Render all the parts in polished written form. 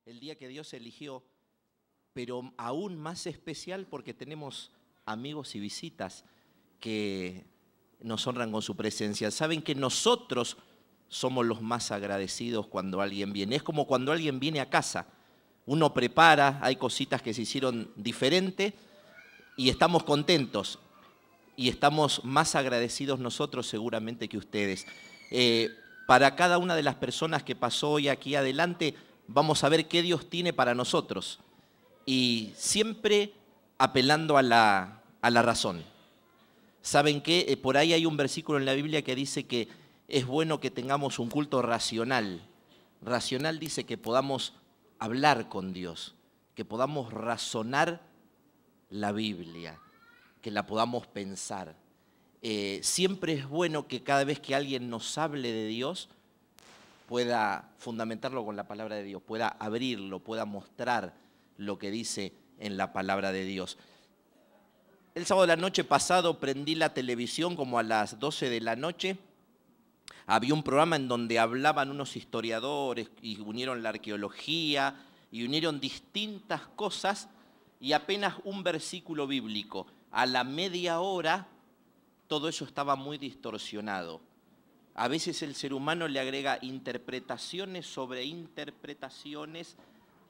el día que Dios eligió, pero aún más especial porque tenemos amigos y visitas que nos honran con su presencia. Saben que nosotros somos los más agradecidos cuando alguien viene. Es como cuando alguien viene a casa. Uno prepara, hay cositas que se hicieron diferente y estamos contentos. Y estamos más agradecidos nosotros seguramente que ustedes. Para cada una de las personas que pasó hoy aquí adelante, vamos a ver qué Dios tiene para nosotros. Y siempre apelando a la razón. ¿Saben qué? Por ahí hay un versículo en la Biblia que dice que es bueno que tengamos un culto racional. Racional dice que podamos hablar con Dios, que podamos razonar la Biblia, que la podamos pensar. Siempre es bueno que cada vez que alguien nos hable de Dios, pueda fundamentarlo con la palabra de Dios, pueda abrirlo, pueda mostrar lo que dice en la palabra de Dios. El sábado de la noche pasado prendí la televisión como a las 12 de la noche. Había un programa en donde hablaban unos historiadores y unieron la arqueología y unieron distintas cosas y apenas un versículo bíblico. A la media hora todo eso estaba muy distorsionado. A veces el ser humano le agrega interpretaciones sobre interpretaciones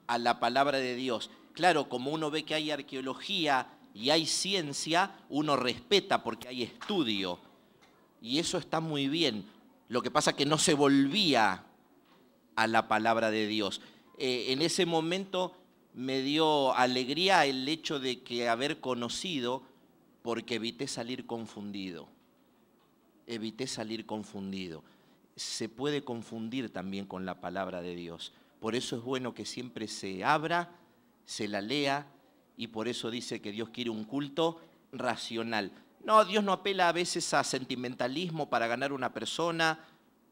a la palabra de Dios. Claro, como uno ve que hay arqueología y hay ciencia, uno respeta porque hay estudio. Y eso está muy bien. Lo que pasa es que no se volvía a la palabra de Dios. En ese momento me dio alegría el hecho de que haber conocido, porque evité salir confundido. Evité salir confundido. Se puede confundir también con la palabra de Dios. Por eso es bueno que siempre se abra, se la lea, y por eso dice que Dios quiere un culto racional. No, Dios no apela a veces a sentimentalismo para ganar una persona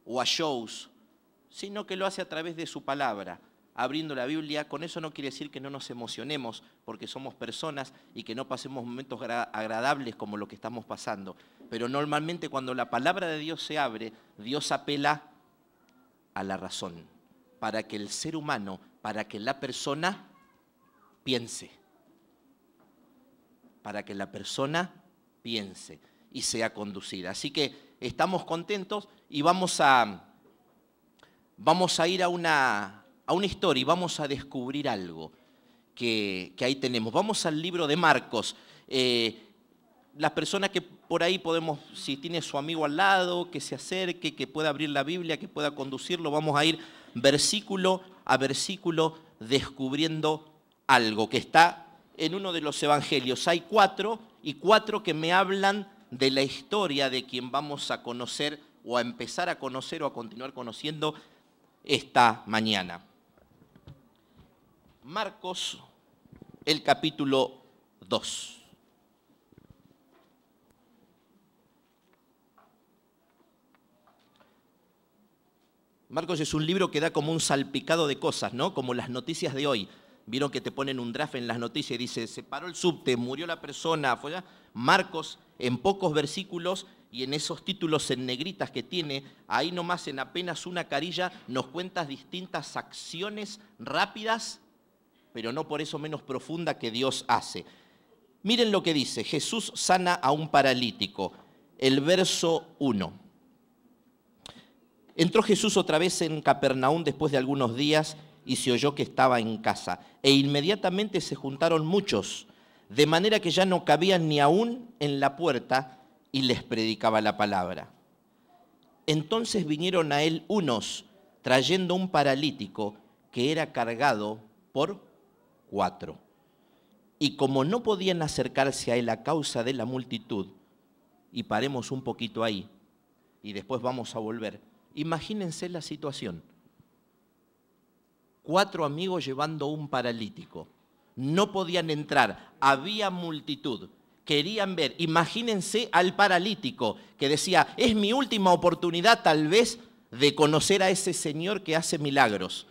o a shows, sino que lo hace a través de su palabra, abriendo la Biblia. Con eso no quiere decir que no nos emocionemos, porque somos personas y que no pasemos momentos agradables como lo que estamos pasando. Pero normalmente cuando la palabra de Dios se abre, Dios apela a la razón, para que el ser humano, para que la persona piense. Para que la persona piense y sea conducida. Así que estamos contentos y vamos a ir a una historia y vamos a descubrir algo que ahí tenemos. Vamos al libro de Marcos. Las personas que por ahí podemos, si tiene su amigo al lado, que se acerque, que pueda abrir la Biblia, que pueda conducirlo, vamos a ir versículo a versículo descubriendo algo que está en uno de los evangelios. Hay 4 que me hablan de la historia de quien vamos a conocer o a empezar a conocer o a continuar conociendo esta mañana. Marcos, el capítulo 2. Marcos es un libro que da como un salpicado de cosas, ¿no? Como las noticias de hoy. Vieron que te ponen un draft en las noticias y dice, se paró el subte, murió la persona, fue allá. Marcos, en pocos versículos y en esos títulos en negritas que tiene, ahí nomás en apenas una carilla nos cuenta distintas acciones rápidas, pero no por eso menos profundas que Dios hace. Miren lo que dice, Jesús sana a un paralítico, el verso 1. Entró Jesús otra vez en Capernaum después de algunos días y se oyó que estaba en casa. E inmediatamente se juntaron muchos, de manera que ya no cabían ni aún en la puerta, y les predicaba la palabra. Entonces vinieron a él unos, trayendo un paralítico que era cargado por 4. Y como no podían acercarse a él a causa de la multitud, y paremos un poquito ahí, y después vamos a volver, imagínense la situación. 4 amigos llevando un paralítico. No podían entrar, había multitud. Querían ver, imagínense al paralítico que decía, es mi última oportunidad tal vez de conocer a ese Señor que hace milagros.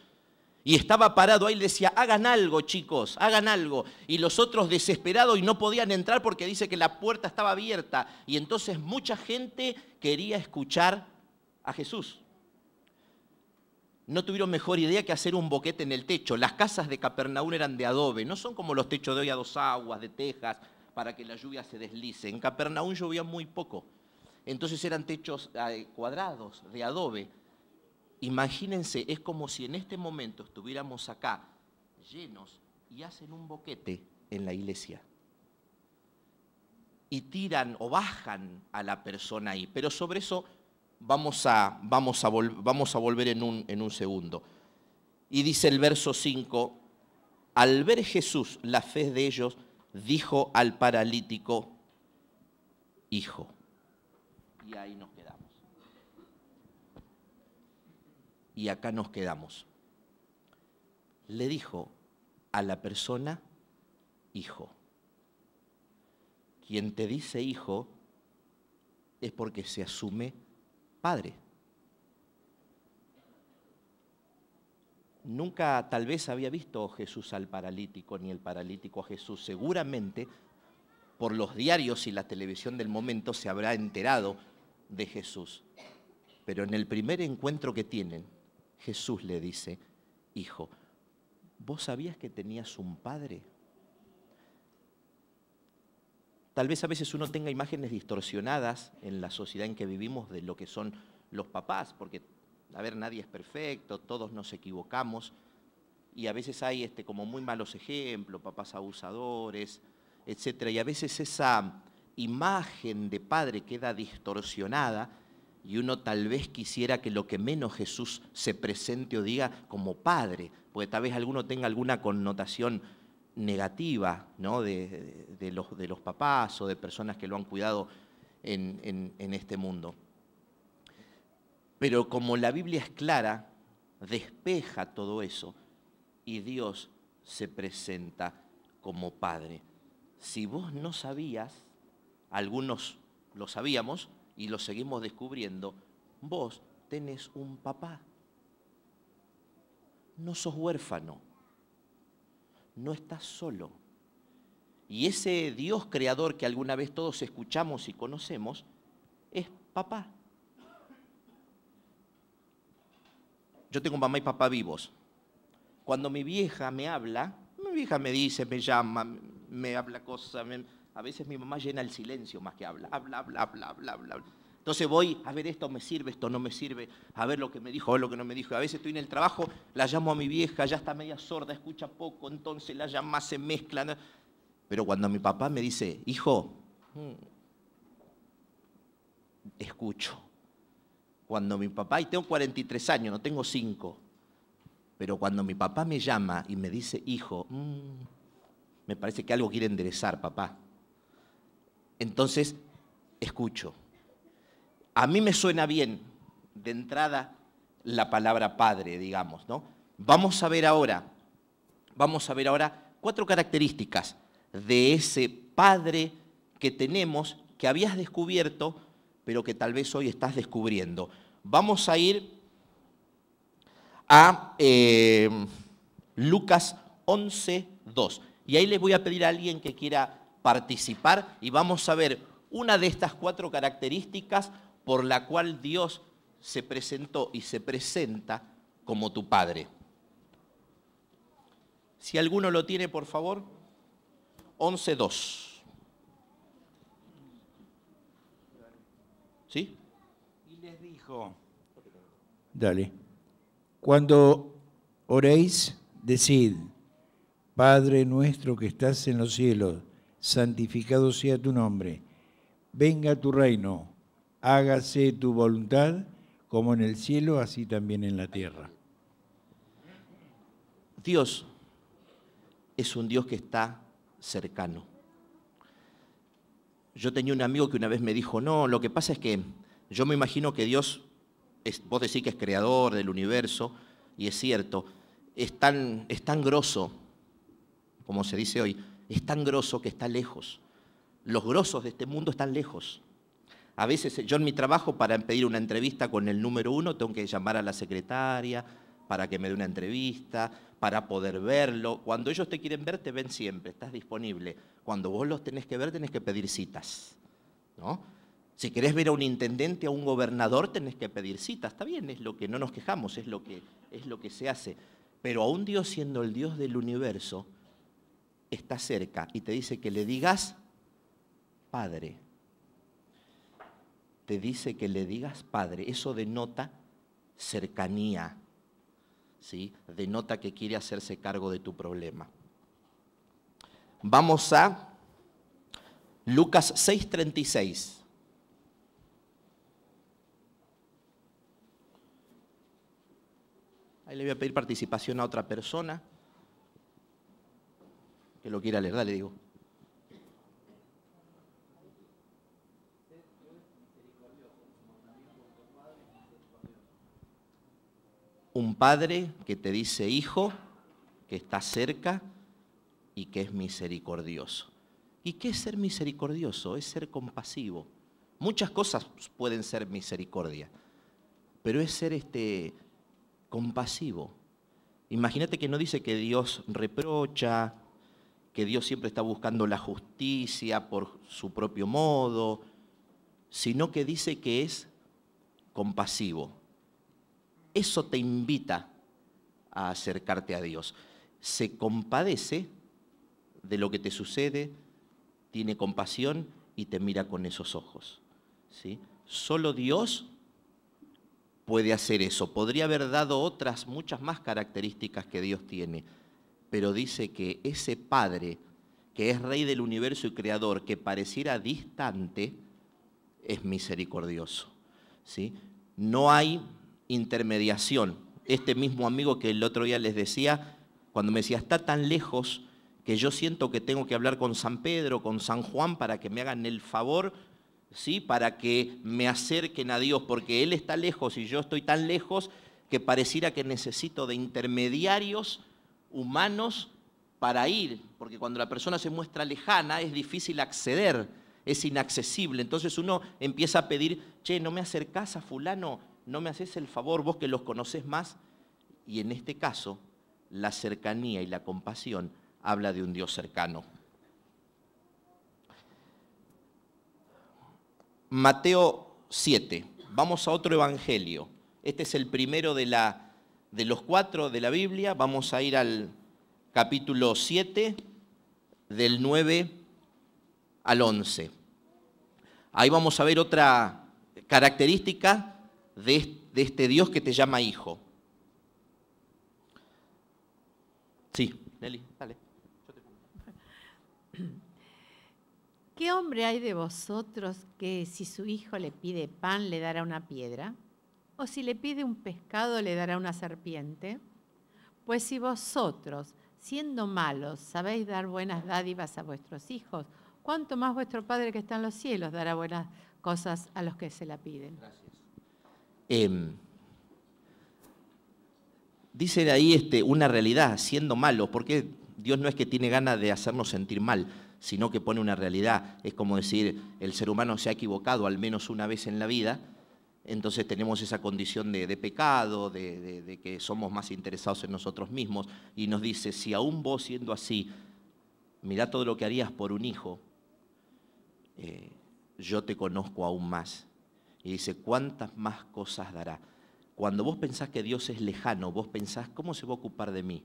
Y estaba parado ahí y decía, hagan algo chicos, hagan algo. Y los otros desesperados y no podían entrar porque dice que la puerta estaba abierta. Y entonces mucha gente quería escuchar a Jesús. no tuvieron mejor idea que hacer un boquete en el techo. Las casas de Capernaum eran de adobe, no son como los techos de hoy a dos aguas, de tejas, para que la lluvia se deslice. En Capernaum llovía muy poco. Entonces eran techos cuadrados, de adobe. Imagínense, es como si en este momento estuviéramos acá, llenos, y hacen un boquete en la iglesia. Y tiran o bajan a la persona ahí. Pero sobre eso vamos a volver en un segundo. Y dice el verso 5, al ver Jesús la fe de ellos, dijo al paralítico, hijo. Y ahí nos quedamos. Y acá nos quedamos. Le dijo a la persona, hijo. Quien te dice hijo es porque se asume padre. Nunca tal vez había visto Jesús al paralítico, ni el paralítico a Jesús. Seguramente por los diarios y la televisión del momento se habrá enterado de Jesús. Pero en el primer encuentro que tienen, Jesús le dice, hijo, ¿vos sabías que tenías un padre? Tal vez a veces uno tenga imágenes distorsionadas en la sociedad en que vivimos de lo que son los papás, porque, a ver, nadie es perfecto, todos nos equivocamos, y a veces hay como muy malos ejemplos, papás abusadores, etc. Y a veces esa imagen de padre queda distorsionada y uno tal vez quisiera que lo que menos Jesús se presente o diga como padre, porque tal vez alguno tenga alguna connotación negativa, ¿no? de los papás o de personas que lo han cuidado en este mundo. Pero como la Biblia es clara, despeja todo eso y Dios se presenta como Padre. Si vos no sabías, algunos lo sabíamos y lo seguimos descubriendo, vos tenés un papá. No sos huérfano. No estás solo. Y ese Dios creador que alguna vez todos escuchamos y conocemos, es papá. Yo tengo mamá y papá vivos. Cuando mi vieja me habla, mi vieja me dice, me llama, me habla cosas. A veces mi mamá llena el silencio más que habla. Habla. Entonces voy a ver esto me sirve, esto no me sirve, a ver lo que me dijo, a ver lo que no me dijo. A veces estoy en el trabajo, la llamo a mi vieja, ya está media sorda, escucha poco, entonces la llama, se mezclan. Pero cuando mi papá me dice, hijo, escucho. Cuando mi papá, y tengo 43 años, no tengo 5, pero cuando mi papá me llama y me dice, hijo, me parece que algo quiere enderezar, papá. Entonces, escucho. A mí me suena bien, de entrada, la palabra padre, digamos, ¿no? Vamos a ver ahora 4 características de ese padre que tenemos, que habías descubierto, pero que tal vez hoy estás descubriendo. Vamos a ir a Lucas 11:2. Y ahí les voy a pedir a alguien que quiera participar y vamos a ver una de estas 4 características por la cual Dios se presentó y se presenta como tu Padre. Si alguno lo tiene, por favor, 11:2. ¿Sí? Y les dijo, dale, cuando oréis, decid, Padre nuestro que estás en los cielos, santificado sea tu nombre, venga tu reino, hágase tu voluntad, como en el cielo, así también en la tierra. Dios es un Dios que está cercano. Yo tenía un amigo que una vez me dijo, no, lo que pasa es que yo me imagino que Dios, vos decís que es creador del universo, y es cierto, es tan grosso, como se dice hoy, es tan grosso que está lejos. Los grosos de este mundo están lejos. A veces yo en mi trabajo para pedir una entrevista con el número 1 tengo que llamar a la secretaria para que me dé una entrevista, para poder verlo. Cuando ellos te quieren ver, te ven siempre, estás disponible. Cuando vos los tenés que ver, tenés que pedir citas, ¿no? Si querés ver a un intendente, a un gobernador, tenés que pedir cita. Está bien, es lo que no nos quejamos, es lo que se hace. Pero aún Dios, siendo el Dios del universo, está cerca y te dice que le digas Padre. Te dice que le digas Padre. Eso denota cercanía, ¿sí? Denota que quiere hacerse cargo de tu problema. Vamos a Lucas 6:36. Ahí le voy a pedir participación a otra persona que lo quiera leer. Dale, digo. Un padre que te dice hijo, que está cerca y que es misericordioso. ¿Y qué es ser misericordioso? Es ser compasivo. Muchas cosas pueden ser misericordia, pero es ser compasivo. Imagínate que no dice que Dios reprocha, que Dios siempre está buscando la justicia por su propio modo, sino que dice que es compasivo. Eso te invita a acercarte a Dios. Se compadece de lo que te sucede, tiene compasión y te mira con esos ojos, ¿sí? Solo Dios puede hacer eso. Podría haber dado otras, muchas más características que Dios tiene, pero dice que ese Padre, que es Rey del universo y Creador, que pareciera distante, es misericordioso, ¿sí? No hay intermediación. Este mismo amigo que el otro día les decía, cuando me decía, está tan lejos que yo siento que tengo que hablar con San Pedro, con San Juan, para que me hagan el favor, ¿sí? Para que me acerquen a Dios, porque Él está lejos y yo estoy tan lejos que pareciera que necesito de intermediarios humanos para ir, porque cuando la persona se muestra lejana es difícil acceder, es inaccesible. Entonces uno empieza a pedir, che, ¿no me acercás a fulano? ¿No me haces el favor, vos que los conocés más? Y en este caso, la cercanía y la compasión habla de un Dios cercano. Mateo 7. Vamos a otro evangelio. Este es el primero de los 4 de la Biblia. Vamos a ir al capítulo 7, del 9 al 11. Ahí vamos a ver otra característica de este Dios que te llama hijo. Sí, Nelly, dale. ¿Qué hombre hay de vosotros que si su hijo le pide pan le dará una piedra? ¿O si le pide un pescado le dará una serpiente? Pues si vosotros, siendo malos, sabéis dar buenas dádivas a vuestros hijos, ¿cuánto más vuestro Padre que está en los cielos dará buenas cosas a los que se la piden? Gracias. Dice ahí una realidad, siendo malos, porque Dios no es que tiene ganas de hacernos sentir mal, sino que pone una realidad. Es como decir, el ser humano se ha equivocado al menos una vez en la vida, entonces tenemos esa condición de pecado, de que somos más interesados en nosotros mismos, y nos dice, si aún vos siendo así, mirá todo lo que harías por un hijo, yo te conozco aún más. Y dice, ¿cuántas más cosas dará? Cuando vos pensás que Dios es lejano, vos pensás, ¿cómo se va a ocupar de mí?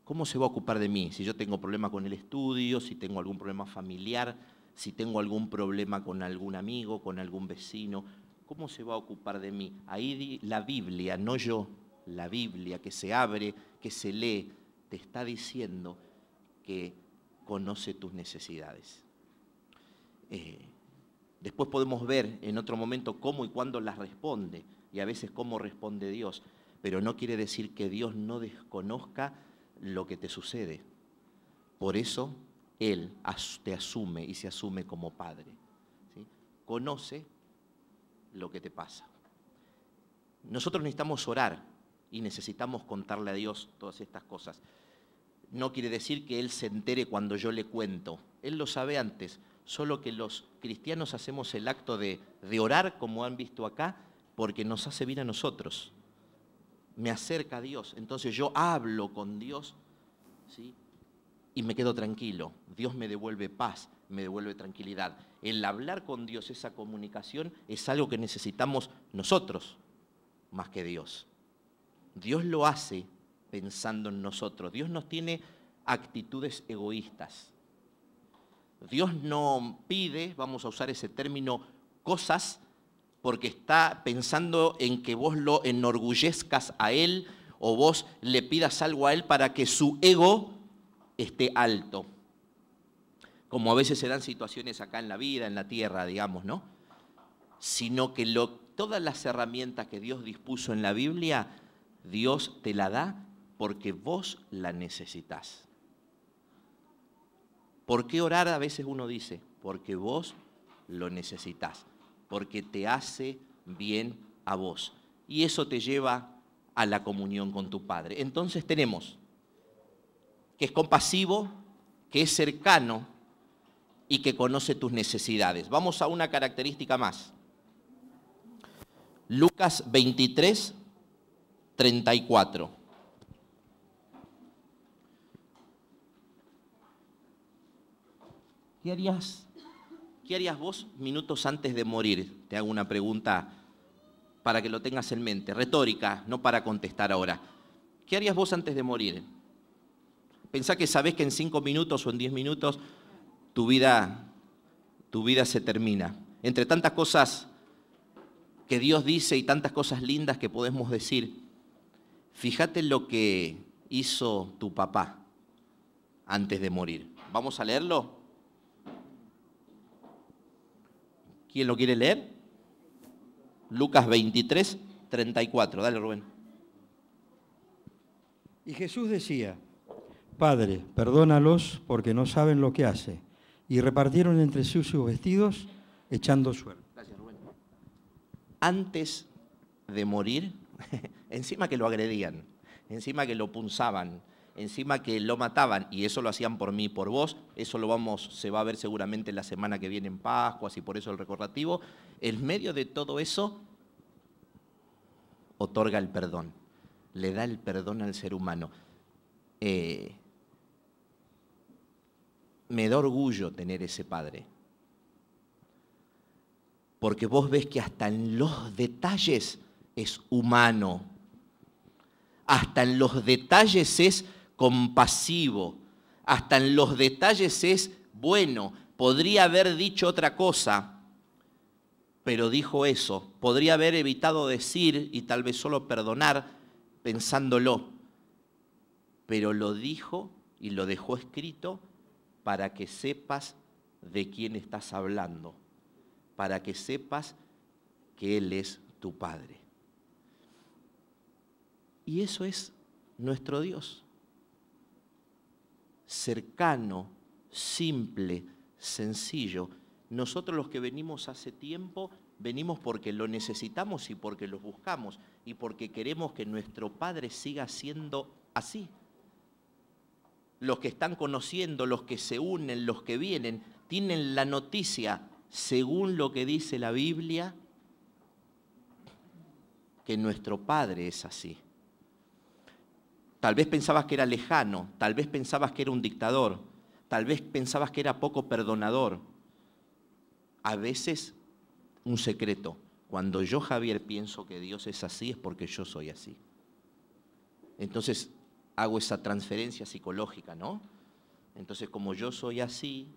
¿Cómo se va a ocupar de mí? Si yo tengo problema con el estudio, si tengo algún problema familiar, si tengo algún problema con algún amigo, con algún vecino, ¿cómo se va a ocupar de mí? Ahí la Biblia, no yo, la Biblia que se abre, que se lee, te está diciendo que conoce tus necesidades. Después podemos ver en otro momento cómo y cuándo las responde, y a veces cómo responde Dios, pero no quiere decir que Dios no desconozca lo que te sucede. Por eso Él te asume y se asume como Padre, ¿sí? Conoce lo que te pasa. Nosotros necesitamos orar y necesitamos contarle a Dios todas estas cosas. No quiere decir que Él se entere cuando yo le cuento. Él lo sabe antes, solo que los cristianos hacemos el acto de orar, como han visto acá, porque nos hace bien a nosotros. Me acerca a Dios, entonces yo hablo con Dios, ¿sí? y me quedo tranquilo. Dios me devuelve paz, me devuelve tranquilidad. El hablar con Dios, esa comunicación, es algo que necesitamos nosotros más que Dios. Dios lo hace pensando en nosotros. Dios no tiene actitudes egoístas. Dios no pide, vamos a usar ese término, cosas porque está pensando en que vos lo enorgullezcas a Él o vos le pidas algo a Él para que su ego esté alto. Como a veces se dan situaciones acá en la vida, en la tierra, digamos, ¿no? Sino que todas las herramientas que Dios dispuso en la Biblia, Dios te la da porque vos la necesitas. ¿Por qué orar? A veces uno dice, porque vos lo necesitas, porque te hace bien a vos. Y eso te lleva a la comunión con tu Padre. Entonces tenemos que es compasivo, que es cercano y que conoce tus necesidades. Vamos a una característica más. Lucas 23, 34. ¿Qué harías vos minutos antes de morir? Te hago una pregunta para que lo tengas en mente, retórica, no para contestar ahora. ¿Qué harías vos antes de morir? Pensá que sabés que en 5 minutos o en 10 minutos tu vida se termina. Entre tantas cosas que Dios dice y tantas cosas lindas que podemos decir, fíjate lo que hizo tu papá antes de morir. ¿Vamos a leerlo? ¿Quién lo quiere leer? Lucas 23, 34. Dale, Rubén. Y Jesús decía, Padre, perdónalos porque no saben lo que hace. Y repartieron entre sí sus vestidos, echando suerte. Gracias, Rubén. Antes de morir, encima que lo agredían, encima que lo punzaban, encima que lo mataban, y eso lo hacían por mí y por vos, eso se va a ver seguramente la semana que viene en Pascuas y por eso el recordativo, en medio de todo eso, otorga el perdón, le da el perdón al ser humano. Me da orgullo tener ese padre, porque vos ves que hasta en los detalles es humano, hasta en los detalles es compasivo, hasta en los detalles es bueno. Podría haber dicho otra cosa, pero dijo eso. Podría haber evitado decir y tal vez solo perdonar pensándolo, pero lo dijo y lo dejó escrito para que sepas de quién estás hablando, para que sepas que Él es tu Padre. Y eso es nuestro Dios. Cercano, simple, sencillo. Nosotros los que venimos hace tiempo, venimos porque lo necesitamos y porque lo buscamos y porque queremos que nuestro Padre siga siendo así. Los que están conociendo, los que se unen, los que vienen, tienen la noticia, según lo que dice la Biblia, que nuestro Padre es así. Tal vez pensabas que era lejano, tal vez pensabas que era un dictador, tal vez pensabas que era poco perdonador. A veces, un secreto, cuando yo, Javier, pienso que Dios es así, es porque yo soy así. Entonces, hago esa transferencia psicológica, ¿no? Entonces, como yo soy así,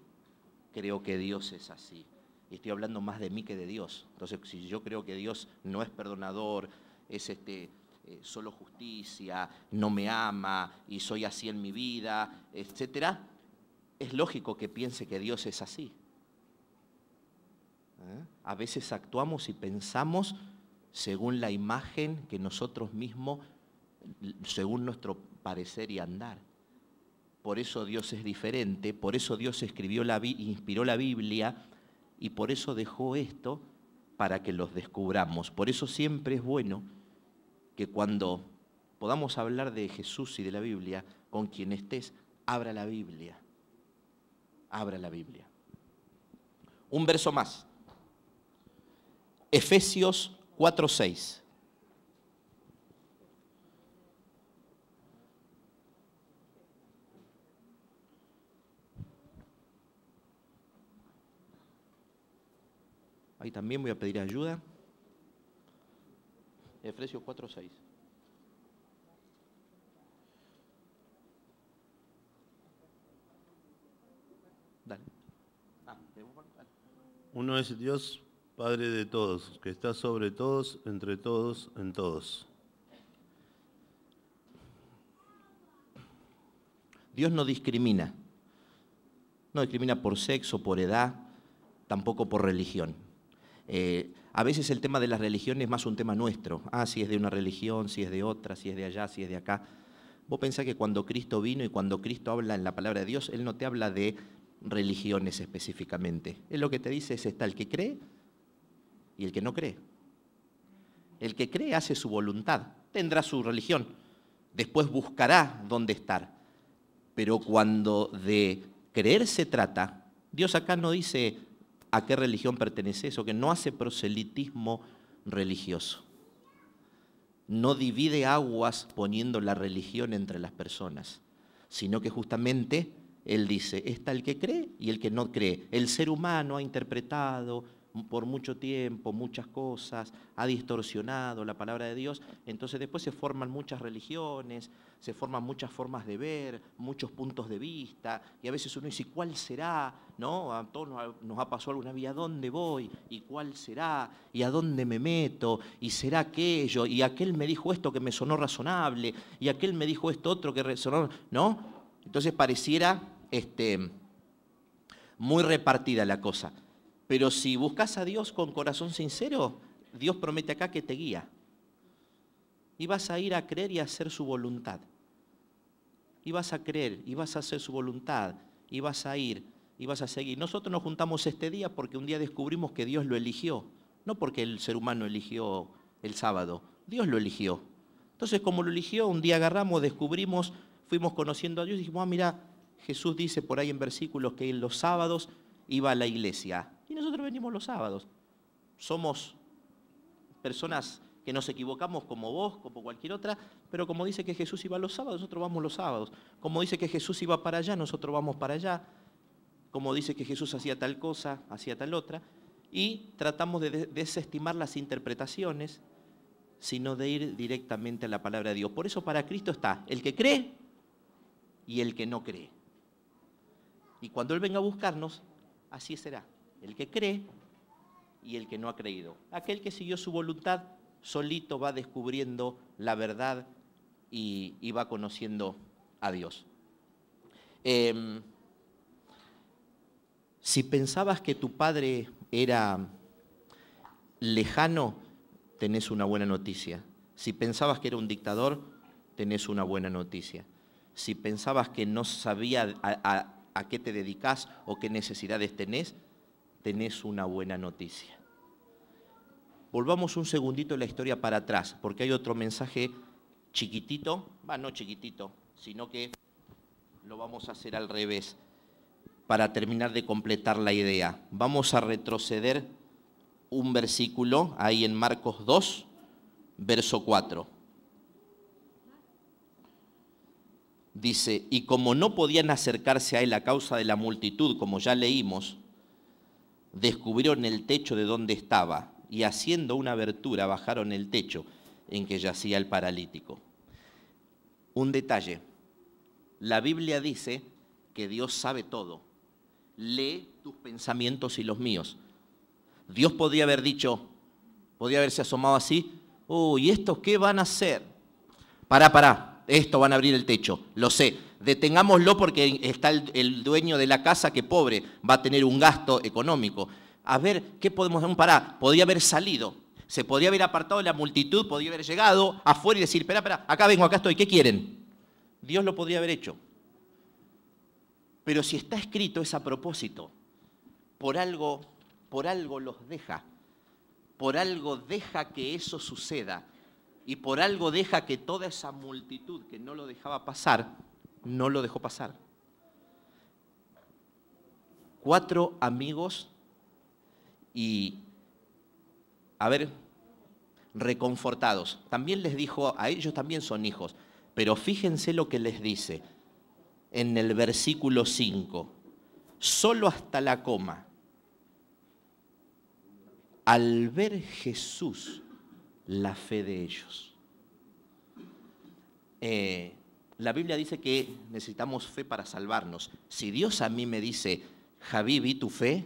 creo que Dios es así. Y estoy hablando más de mí que de Dios. Entonces, si yo creo que Dios no es perdonador, es solo justicia, no me ama y soy así en mi vida, etcétera, es lógico que piense que Dios es así. A veces actuamos y pensamos según la imagen que nosotros mismos, según nuestro parecer y andar. Por eso Dios es diferente, por eso Dios inspiró la Biblia y por eso dejó esto para que los descubramos. Por eso siempre es bueno que cuando podamos hablar de Jesús y de la Biblia, con quien estés, abra la Biblia. Abra la Biblia. Un verso más. Efesios 4:6. Ahí también voy a pedir ayuda. Efesios 4:6. Dale. Uno es Dios, Padre de todos, que está sobre todos, entre todos, en todos. Dios no discrimina. No discrimina por sexo, por edad, tampoco por religión. A veces el tema de las religiones es más un tema nuestro. Si es de una religión, si es de otra, si es de allá, si es de acá. Vos pensás que cuando Cristo vino y cuando Cristo habla en la palabra de Dios, Él no te habla de religiones específicamente. Él lo que te dice es, está el que cree y el que no cree. El que cree hace su voluntad, tendrá su religión, después buscará dónde estar. Pero cuando de creer se trata, Dios acá no dice a qué religión perteneces o que no hace proselitismo religioso. No divide aguas poniendo la religión entre las personas, sino que justamente Él dice, está el que cree y el que no cree. El ser humano ha interpretado por mucho tiempo muchas cosas, ha distorsionado la palabra de Dios, entonces después se forman muchas religiones, se forman muchas formas de ver, muchos puntos de vista, y a veces uno dice, ¿cuál será? ¿No? A todos nos ha pasado alguna vez, ¿a dónde voy? ¿Y cuál será? ¿Y a dónde me meto? ¿Y será aquello? Y aquel me dijo esto que me sonó razonable, y aquel me dijo esto otro que resonó, ¿no? Entonces pareciera muy repartida la cosa. Pero si buscas a Dios con corazón sincero, Dios promete acá que te guía. Y vas a ir a creer y a hacer su voluntad. Y vas a creer, y vas a hacer su voluntad, y vas a ir, y vas a seguir. Nosotros nos juntamos este día porque un día descubrimos que Dios lo eligió. No porque el ser humano eligió el sábado, Dios lo eligió. Entonces, como lo eligió, un día agarramos, descubrimos, fuimos conociendo a Dios y dijimos, mira, Jesús dice por ahí en versículos que en los sábados iba a la iglesia. Y nosotros venimos los sábados. Somos personas que nos equivocamos como vos, como cualquier otra, pero como dice que Jesús iba los sábados, nosotros vamos los sábados. Como dice que Jesús iba para allá, nosotros vamos para allá. Como dice que Jesús hacía tal cosa, hacía tal otra. Y tratamos de desestimar las interpretaciones, sino de ir directamente a la palabra de Dios. Por eso para Cristo está el que cree y el que no cree. Y cuando Él venga a buscarnos, así será. El que cree y el que no ha creído. Aquel que siguió su voluntad solito va descubriendo la verdad y va conociendo a Dios. Si pensabas que tu padre era lejano, tenés una buena noticia. Si pensabas que era un dictador, tenés una buena noticia. Si pensabas que no sabía a qué te dedicás o qué necesidades tenés una buena noticia. Volvamos un segundito la historia para atrás, porque hay otro mensaje chiquitito, no chiquitito, sino que lo vamos a hacer al revés, para terminar de completar la idea. Vamos a retroceder un versículo, ahí en Marcos 2, verso 4. Dice, y como no podían acercarse a él a causa de la multitud, como ya leímos, descubrieron el techo de donde estaba y haciendo una abertura bajaron el techo en que yacía el paralítico. Un detalle, la Biblia dice que Dios sabe todo, lee tus pensamientos y los míos. Dios podría haber dicho, podría haberse asomado así, ¿y estos qué van a hacer? Pará, esto van a abrir el techo, lo sé. Detengámoslo porque está el dueño de la casa que pobre va a tener un gasto económico. A ver, ¿qué podemos hacer? Pará, podía haber salido, se podría haber apartado de la multitud, podría haber llegado afuera y decir, espera, acá vengo, acá estoy, ¿qué quieren? Dios lo podría haber hecho. Pero si está escrito es a propósito, por algo los deja, por algo deja que eso suceda y por algo deja que toda esa multitud que no lo dejaba pasar, no lo dejó pasar. 4 amigos y, reconfortados. También les dijo, a ellos también son hijos, pero fíjense lo que les dice en el versículo 5, solo hasta la coma. al ver Jesús la fe de ellos. La Biblia dice que necesitamos fe para salvarnos. Si Dios a mí me dice, Javi, vi tu fe,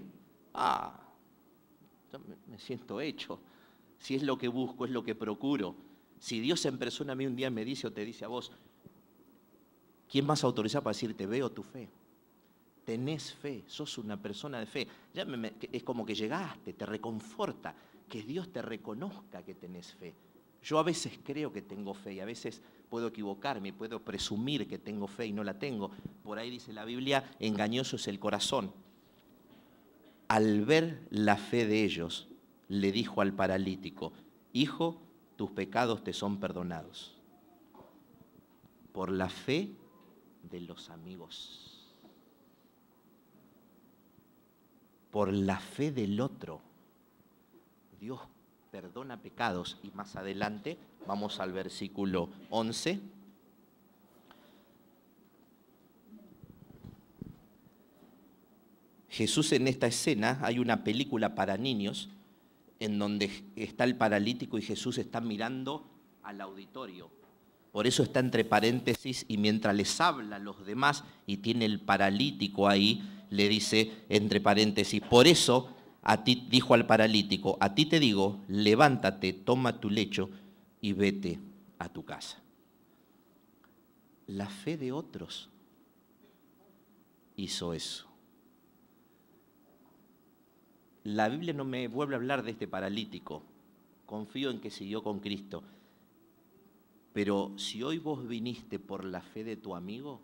yo me siento hecho. Si es lo que busco, es lo que procuro. Si Dios en persona a mí un día me dice o te dice a vos, ¿quién más autorizado para decirte, veo tu fe? Tenés fe, sos una persona de fe. Ya es como que llegaste, te reconforta, que Dios te reconozca que tenés fe. Yo a veces creo que tengo fe y a veces puedo equivocarme, puedo presumir que tengo fe y no la tengo. Por ahí dice la Biblia, engañoso es el corazón. Al ver la fe de ellos, le dijo al paralítico, hijo, tus pecados te son perdonados. Por la fe de los amigos. Por la fe del otro. Dios perdona pecados. Y más adelante, vamos al versículo 11. Jesús en esta escena, hay una película para niños, en donde está el paralítico y Jesús está mirando al auditorio. Por eso está entre paréntesis y mientras les habla a los demás y tiene el paralítico ahí, le dice entre paréntesis, por eso a ti, dijo al paralítico, a ti te digo, levántate, toma tu lecho y vete a tu casa. La fe de otros hizo eso. La Biblia no me vuelve a hablar de este paralítico. Confío en que siguió con Cristo. Pero si hoy vos viniste por la fe de tu amigo,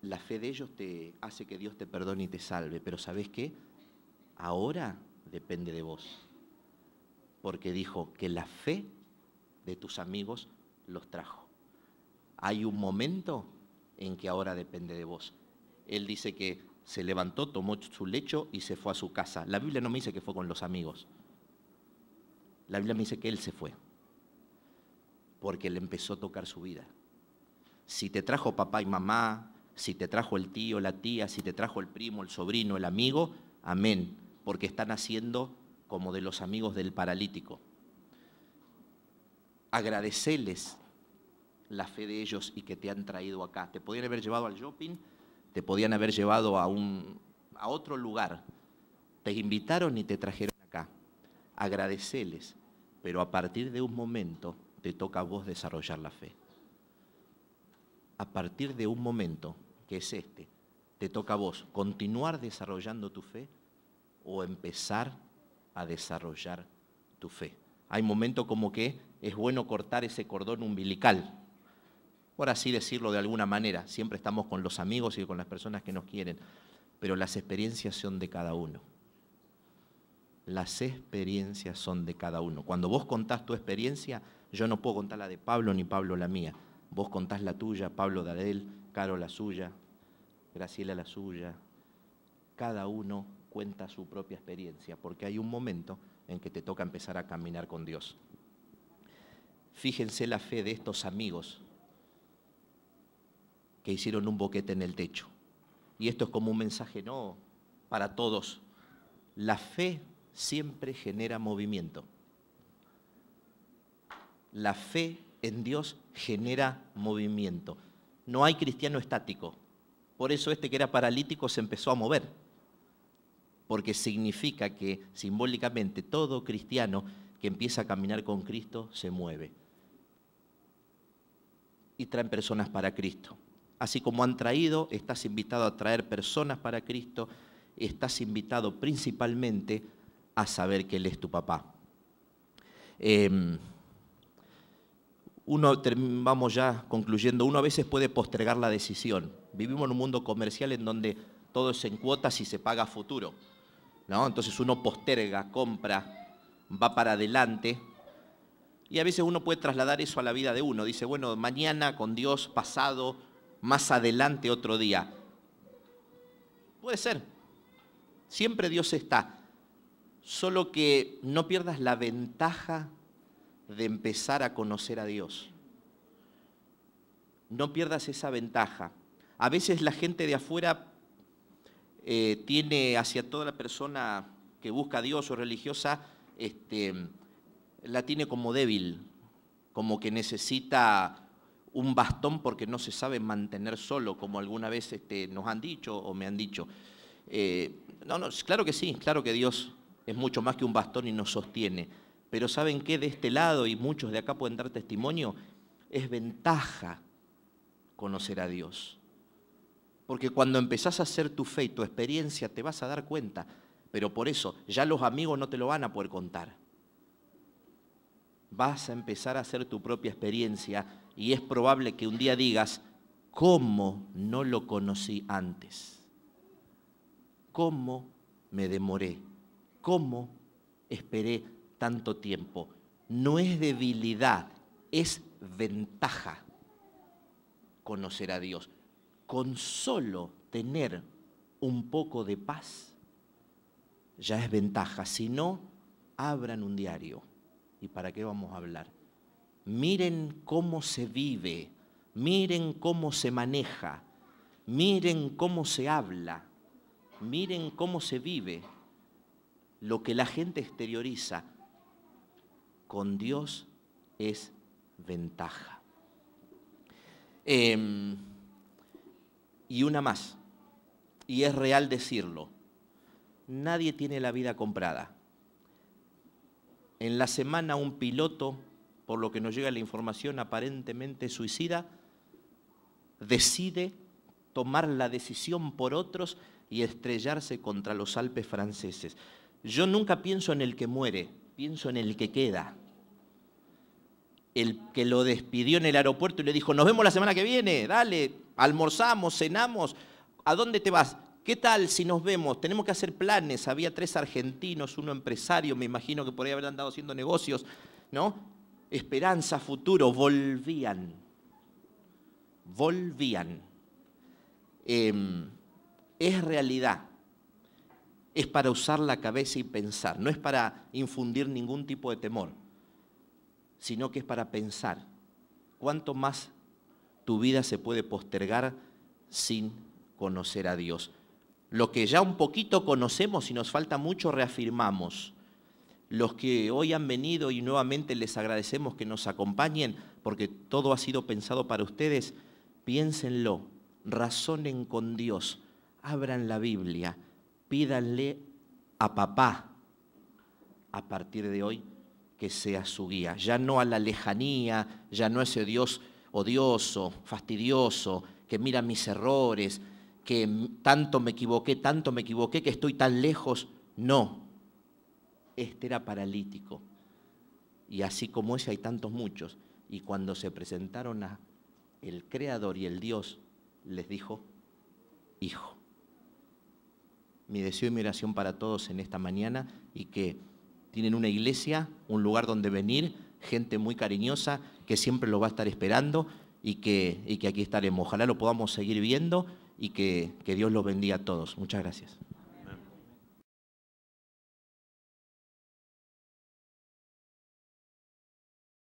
la fe de ellos te hace que Dios te perdone y te salve. Pero ¿sabés qué? Ahora depende de vos. Porque dijo que la fe de tus amigos los trajo. Hay un momento en que ahora depende de vos. Él dice que se levantó, tomó su lecho y se fue a su casa. La Biblia no me dice que fue con los amigos. La Biblia me dice que él se fue. Porque le empezó a tocar su vida. Si te trajo papá y mamá, si te trajo el tío, la tía, si te trajo el primo, el sobrino, el amigo, amén. Porque están haciendo como de los amigos del paralítico. Agradeceles la fe de ellos y que te han traído acá. Te podían haber llevado al shopping, te podían haber llevado a otro lugar. Te invitaron y te trajeron acá. Agradeceles, pero a partir de un momento te toca a vos desarrollar la fe. A partir de un momento, que es este, te toca a vos continuar desarrollando tu fe o empezar a desarrollar tu fe. Hay momentos como que es bueno cortar ese cordón umbilical, por así decirlo de alguna manera. Siempre estamos con los amigos y con las personas que nos quieren, pero las experiencias son de cada uno. Las experiencias son de cada uno. Cuando vos contás tu experiencia, yo no puedo contar la de Pablo ni Pablo la mía. Vos contás la tuya, Pablo la de él, Caro la suya, Graciela la suya. Cada uno cuenta su propia experiencia, porque hay un momento en que te toca empezar a caminar con Dios. Fíjense la fe de estos amigos que hicieron un boquete en el techo. Y esto es como un mensaje, no para todos. La fe siempre genera movimiento. La fe en Dios genera movimiento. No hay cristiano estático. Por eso este que era paralítico se empezó a mover. Porque significa que simbólicamente todo cristiano que empieza a caminar con Cristo se mueve. Y traen personas para Cristo. Así como han traído, estás invitado a traer personas para Cristo, estás invitado principalmente a saber que Él es tu papá. Vamos ya concluyendo, uno a veces puede postergar la decisión. Vivimos en un mundo comercial en donde todo es en cuotas y se paga a futuro, ¿no? Entonces uno posterga, compra, va para adelante. Y a veces uno puede trasladar eso a la vida de uno. Dice, bueno, mañana con Dios, pasado, más adelante otro día. Puede ser. Siempre Dios está. Solo que no pierdas la ventaja de empezar a conocer a Dios. No pierdas esa ventaja. A veces la gente de afuera tiene hacia toda la persona que busca a Dios o religiosa, la tiene como débil, como que necesita un bastón porque no se sabe mantener solo, como alguna vez nos han dicho o me han dicho. No, claro que sí, claro que Dios es mucho más que un bastón y nos sostiene. Pero ¿saben qué? De este lado, y muchos de acá pueden dar testimonio, es ventaja conocer a Dios. Porque cuando empezás a hacer tu fe y tu experiencia te vas a dar cuenta. Pero por eso, ya los amigos no te lo van a poder contar. Vas a empezar a hacer tu propia experiencia y es probable que un día digas, ¿cómo no lo conocí antes? ¿Cómo me demoré? ¿Cómo esperé tanto tiempo? No es debilidad, es ventaja conocer a Dios. Con solo tener un poco de paz, ya es ventaja. Si no, abran un diario. ¿Y para qué vamos a hablar? Miren cómo se vive, miren cómo se maneja, miren cómo se habla, miren cómo se vive. Lo que la gente exterioriza con Dios es ventaja. Y una más, y es real decirlo, nadie tiene la vida comprada. En la semana un piloto, por lo que nos llega la información aparentemente suicida, decide tomar la decisión por otros y estrellarse contra los Alpes franceses. Yo nunca pienso en el que muere, pienso en el que queda. El que lo despidió en el aeropuerto y le dijo, nos vemos la semana que viene, dale, almorzamos, cenamos, ¿a dónde te vas? ¿Qué tal si nos vemos? Tenemos que hacer planes. Había 3 argentinos, uno empresario, me imagino que por ahí habrán andado haciendo negocios, ¿no? Esperanza, futuro, volvían. Es realidad. Es para usar la cabeza y pensar. No es para infundir ningún tipo de temor, sino que es para pensar. ¿Cuánto más tu vida se puede postergar sin conocer a Dios? Lo que ya un poquito conocemos y nos falta mucho, reafirmamos. Los que hoy han venido y nuevamente les agradecemos que nos acompañen, porque todo ha sido pensado para ustedes, piénsenlo, razonen con Dios, abran la Biblia, pídanle a papá, a partir de hoy, que sea su guía. Ya no a la lejanía, ya no a ese Dios odioso, fastidioso, que mira mis errores, que tanto me equivoqué, que estoy tan lejos. No, este era paralítico. Y así como ese hay tantos muchos. Y cuando se presentaron a el Creador y el Dios, les dijo, hijo. Mi deseo y mi oración para todos en esta mañana, y que tienen una iglesia, un lugar donde venir, gente muy cariñosa que siempre lo va a estar esperando y que aquí estaremos. Ojalá lo podamos seguir viendo y que Dios los bendiga a todos. Muchas gracias.